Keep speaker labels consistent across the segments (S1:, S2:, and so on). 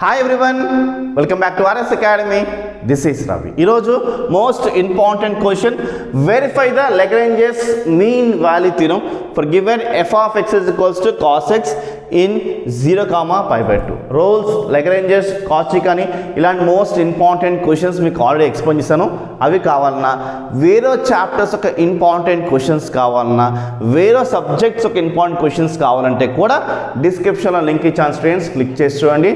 S1: Hi everyone, welcome back to RS Academy. This is Ravi. Iroju most important question, verify the Lagrange's mean value theorem for given f of x is equals to cos x in 0, pi by 2. Rolls, Lagrange's, Cauchy అని ఇలాంటి most important questions మీకు already explain చేశాను. అవి కావాలన్నా వేరే chapters ఒక important questions కావాలన్నా వేరే సబ్జెక్ట్స్ ఒక ఇంపార్టెంట్ క్వశ్చన్స్ కావాలంటే కూడా డిస్క్రిప్షన్లో లింక్ ఇచ్చాను స్టూడెంట్స్, క్లిక్ చేసి చూడండి.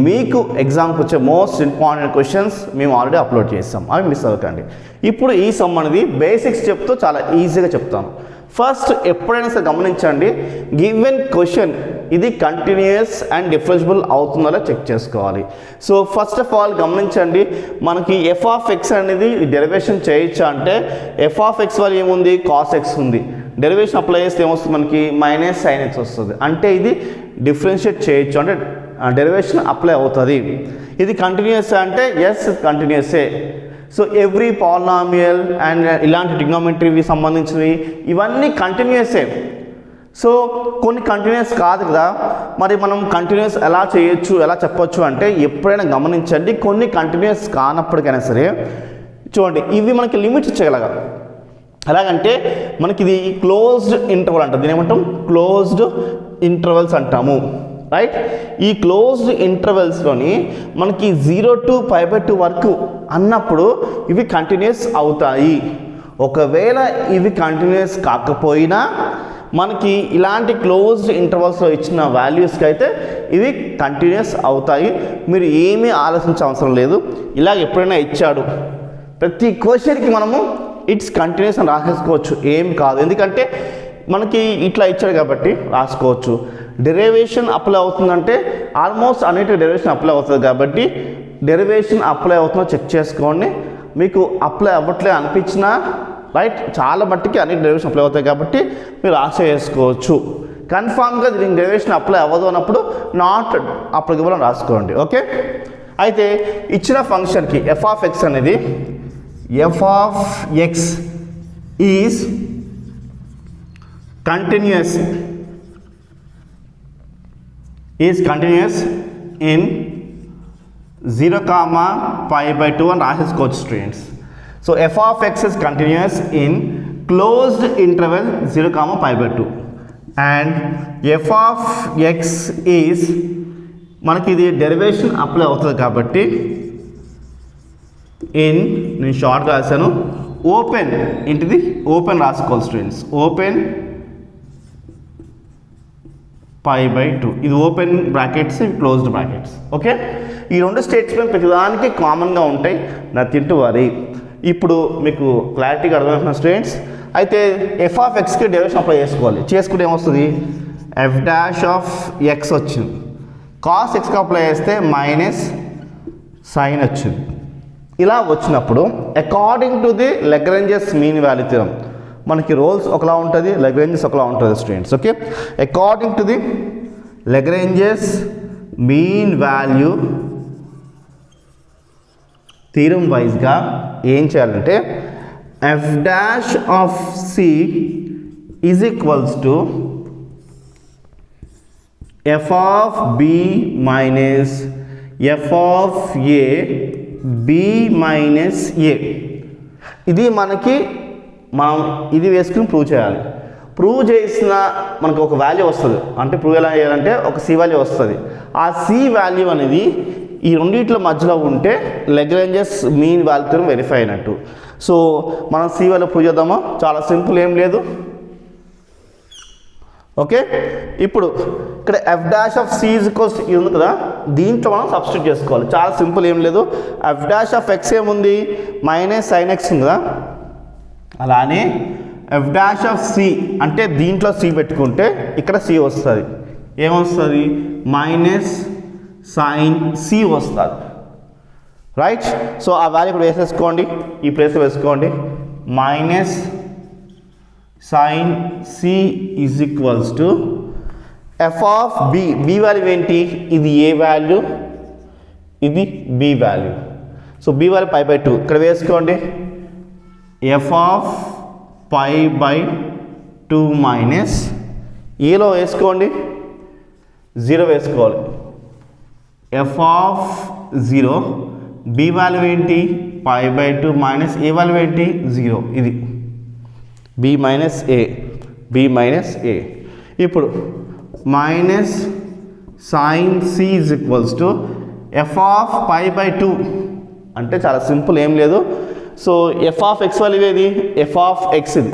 S1: మీకు ఎగ్జామ్కి వచ్చే మోస్ట్ ఇంపార్టెంట్ క్వశ్చన్స్ మేము ఆల్రెడీ అప్లోడ్ చేస్తాం, అవి మిస్ అవ్వకండి. ఇప్పుడు ఈ సమ్ అనేది బేసిక్స్ చెప్తూ చాలా ఈజీగా చెప్తాను. ఫస్ట్ ఎప్పుడైనా సరే గమనించండి, గివెన్ క్వశ్చన్ ఇది కంటిన్యూస్ అండ్ డిఫరెన్షియబుల్ అవుతుందో చెక్ చేసుకోవాలి. సో ఫస్ట్ ఆఫ్ ఆల్ గమనించండి, మనకి ఎఫ్ ఆఫ్ ఎక్స్ అనేది డెరివేషన్ చేయొచ్చా అంటే ఎఫ్ ఆఫ్ ఎక్స్ వల్ల ఏముంది, కాస్ ఎక్స్ ఉంది. డెరివేషన్ అప్లై చేస్తే ఏమొస్తుంది, మనకి మైనస్ సైన్ ఎక్స్ వస్తుంది. అంటే ఇది డిఫరెన్షియేట్ చేయొచ్చు, అంటే డెరివేషన్ అప్లై అవుతుంది. ఇది కంటిన్యూస్ అంటే ఎస్ కంటిన్యూసే. సో ఎవ్రీ పాలినామియల్ అండ్ ఇలాంటి ట్రిగ్నోమెట్రీకి సంబంధించినవి ఇవన్నీ కంటిన్యూసే. సో కొన్ని కంటిన్యూస్ కాదు కదా, మరి మనం కంటిన్యూస్ ఎలా చేయొచ్చు, ఎలా చెప్పొచ్చు అంటే ఎప్పుడైనా గమనించండి, కొన్ని కంటిన్యూస్ కానప్పటికైనా సరే చూడండి ఇవి మనకి లిమిట్స్ ఇచ్చగలగా. ఎలాగంటే మనకి ఇది క్లోజ్డ్ ఇంటర్వల్ అంటాం, దీని ఏమంటాం క్లోజ్డ్ ఇంటర్వల్స్ అంటాము, రైట్. ఈ క్లోజ్డ్ ఇంటర్వెల్స్లోని మనకి 0 to π/2 వరకు అన్నప్పుడు ఇవి కంటిన్యూస్ అవుతాయి. ఒకవేళ ఇవి కంటిన్యూస్ కాకపోయినా మనకి ఇలాంటి క్లోజ్డ్ ఇంటర్వల్స్లో ఇచ్చిన వాల్యూస్కి అయితే ఇవి కంటిన్యూస్ అవుతాయి. మీరు ఏమీ ఆలోచించే అవసరం లేదు. ఇలాగ ఎప్పుడైనా ఇచ్చాడు ప్రతి క్వశ్చన్కి మనము ఇట్స్ కంటిన్యూస్ అని రాసేసుకోవచ్చు, ఏం కాదు. ఎందుకంటే మనకి ఇట్లా ఇచ్చాడు కాబట్టి రాసుకోవచ్చు. డెరివేషన్ అప్లై అవుతుందంటే ఆల్మోస్ట్ అన్నిటి డెరివేషన్ అప్లై అవుతుంది కాబట్టి డెరివేషన్ అప్లై అవుతుందో చెక్ చేసుకోండి. మీకు అప్లై అవ్వట్లే అనిపించినా రైట్, చాలా మట్టికి అన్ని డెరివేషన్ అప్లై అవుతాయి కాబట్టి మీరు ఆశ చేసుకోవచ్చు. కన్ఫామ్గా దీనికి డెరివేషన్ అప్లై అవ్వదు అన్నప్పుడు నాట్ అప్లికబుల్ అని రాసుకోండి, ఓకే. అయితే ఇచ్చిన ఫంక్షన్కి ఎఫ్ ఆఫ్ ఎక్స్ అనేది f of x is continuous in 0, π/2 అని రాసేసుకోవచ్చు students. So f of x is continuous in closed interval 0, π/2 and f of x is మనకి ఇది డెరివేషన్ అప్లై అవుతుంది కాబట్టి నేను షార్ట్గా రాశాను, ఓపెన్ ఇంటిది ఓపెన్ రాసుకోవాలి స్టూడెంట్స్, ఓపెన్ π/2. ఇది ఓపెన్ బ్రాకెట్స్, ఇవి క్లోజ్డ్ బ్రాకెట్స్, ఓకే. ఈ రెండు స్టేట్స్మెంట్ ప్రతిదానికి కామన్గా ఉంటాయి, నథింగ్ టు వరీ. ఇప్పుడు మీకు క్లారిటీగా అర్థమవుతున్న స్టూడెంట్స్. అయితే ఎఫ్ ఆఫ్ ఎక్స్కి డెరివేషన్ అప్లై చేసుకుంటే ఏమొస్తుంది, ఎఫ్ డాష్ ఆఫ్ ఎక్స్ వచ్చింది, కాస్ ఎక్స్కి అప్లై చేస్తే మైనస్ సైన్ వచ్చింది. ఇలా వచ్చినప్పుడు according to the Lagrange's mean value theorem మనకి రోల్స్ ఒకలా ఉంటుంది, లగ్రాంజెస్ ఒకలా ఉంటుంది students, okay. According to the Lagrange's mean value theorem వైజ్గా ఏం చేయాలంటే f dash of C is equals to f of b minus f of a b minus ఏ. ఇది మనకి మనం ఇది వేసుకుని ప్రూవ్ చేయాలి. ప్రూవ్ చేసిన మనకు ఒక వాల్యూ వస్తుంది, అంటే ప్రూవ్ ఎలా చేయాలంటే ఒక సి వాల్యూ వస్తుంది. ఆ సి వాల్యూ అనేది ఈ రెండింటిలో మధ్యలో ఉంటే లగ్రాంజెస్ మీన్ వాల్యూతో వెరిఫై అయినట్టు. సో మనం సి వాల్యూ ప్రూవ్ చేద్దామా, చాలా సింపుల్, ఏం లేదు, ఓకే. ఇప్పుడు ఇక్కడ F dash of C is equals ఇది ఉంది కదా, దీంట్లో మనం సబ్స్టిట్యూట్ చేసుకోవాలి, చాలా సింపుల్, ఏం లేదు. ఎఫ్ డాష్ ఆఫ్ ఎక్స్ ఏముంది, మైనస్ సైన్ ఎక్స్ ఉంది కదా, అలానే ఎఫ్ డాష్ ఆఫ్ సి అంటే దీంట్లో సి పెట్టుకుంటే ఇక్కడ సి వస్తుంది, ఏమొస్తుంది, మైనస్ సైన్ సి వస్తుంది, రైట్. సో ఆ వాల్యూ ఇక్కడ వేసేసుకోండి, ఈ ప్లేస్లో వేసుకోండి, minus sine C is equals to f of b. B value ఏంటి, ఇది ఏ వాల్యూ, ఇది b value. So b value π/2 ఇక్కడ వేసుకోండి, ఎఫ్ ఆఫ్ π/2 మైనస్ ఏలో వేసుకోండి, 0 వేసుకోవాలి, ఎఫ్ ఆఫ్ 0, బి వాల్యూ ఏంటి π/2 మైనస్ ఏ వాల్యూ ఏంటి 0, ఇది బి మైనస్ ఏ. ఇప్పుడు minus sine C is equals to f of π/2 అంటే చాలా సింపుల్, ఏం లేదు. So f of x value ఏది, ఎఫ్ ఆఫ్ ఎక్స్ ఇది.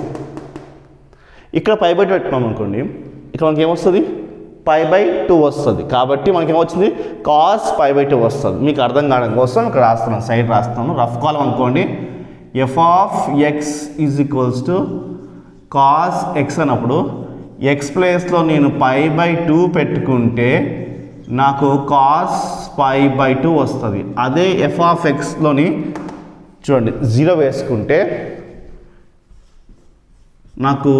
S1: ఇక్కడ π/2 పెట్టుకున్నాం అనుకోండి, ఇక్కడ మనకి ఏమొస్తుంది π/2 వస్తుంది. కాబట్టి మనకి ఏమొచ్చింది కాస్ π/2 వస్తుంది. మీకు అర్థం కావడం కోసం ఇక్కడ రాస్తున్నాను, సైడ్ రాస్తున్నాను, రఫ్ కాలం అనుకోండి. F of x is equals to cos X అన్నప్పుడు ఎక్స్ ప్లేస్లో నేను π/2 పెట్టుకుంటే నాకు కాస్ π/2 వస్తుంది. అదే ఎఫ్ ఆఫ్ ఎక్స్లోని చూడండి 0 వేసుకుంటే నాకు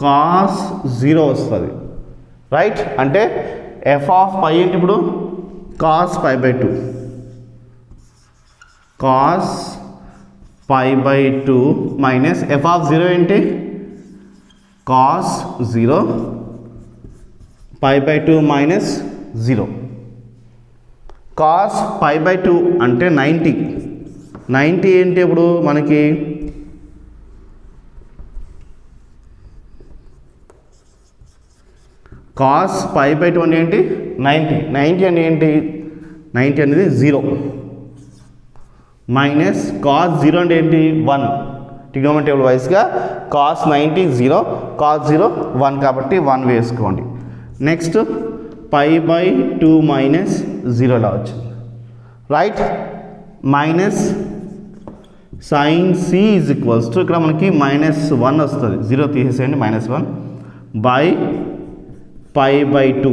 S1: కాస్ 0 వస్తుంది, రైట్. అంటే ఎఫ్ ఆఫ్ పై ఏంటి ఇప్పుడు cos π/2, cos π/2 minus f of 0 ఏంటి కాస్ 0, π/2 మైనస్ 0. కాస్ π/2 అంటే 90 ఏంటి ఇప్పుడు మనకి కాస్ π/2 అంటే ఏంటి 90 అంటే ఏంటి 90 అనేది 0 మైనస్ కాస్ 0 అంటే ఏంటి 1. ట్రిగ్నోమెట్రీ టేబుల్ వైస్గా కాస్ 90 0, కాస్ 0 1 కాబట్టి 1 వేసుకోండి. నెక్స్ట్ π/2 మైనస్ 0 ఇలా వచ్చింది, right. Minus sine C is equals to ఇక్కడ మనకి -1 వస్తుంది, 0 తీసేసేయండి, -1 బై π/2.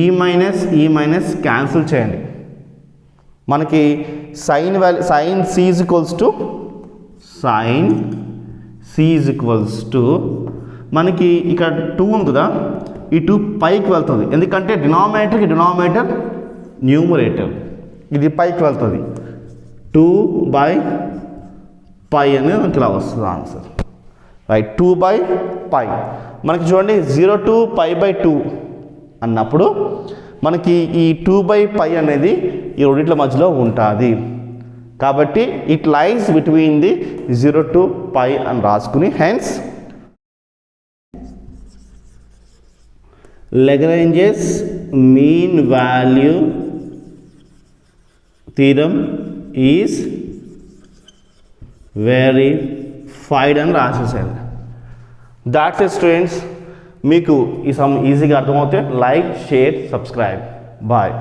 S1: ఈ మైనస్ క్యాన్సిల్ చేయండి. మనకి sine C is equals to మనకి ఇక్కడ 2 ఉంది కదా, ఈ 2 పైకి వెళ్తుంది, ఎందుకంటే డినామినేటర్ న్యూమరేటర్, ఇది పైకి వెళ్తుంది. 2/π అనేది మనకి ఇలా వస్తుంది ఆన్సర్, రైట్. 2/π మనకి చూడండి 0 to π/2 అన్నప్పుడు మనకి ఈ 2/π అనేది ఈ రెండిట్ల మధ్యలో ఉంటుంది. కాబట్టి it lies between the 0 to π అని రాసుకుని hence Lagrange's mean value theorem is verified అని రాసేసారు. That's it students. మీకు ఈ సమ్ ఈజీగా అర్థమవుతే లైక్, షేర్, సబ్స్క్రైబ్. బాయ్.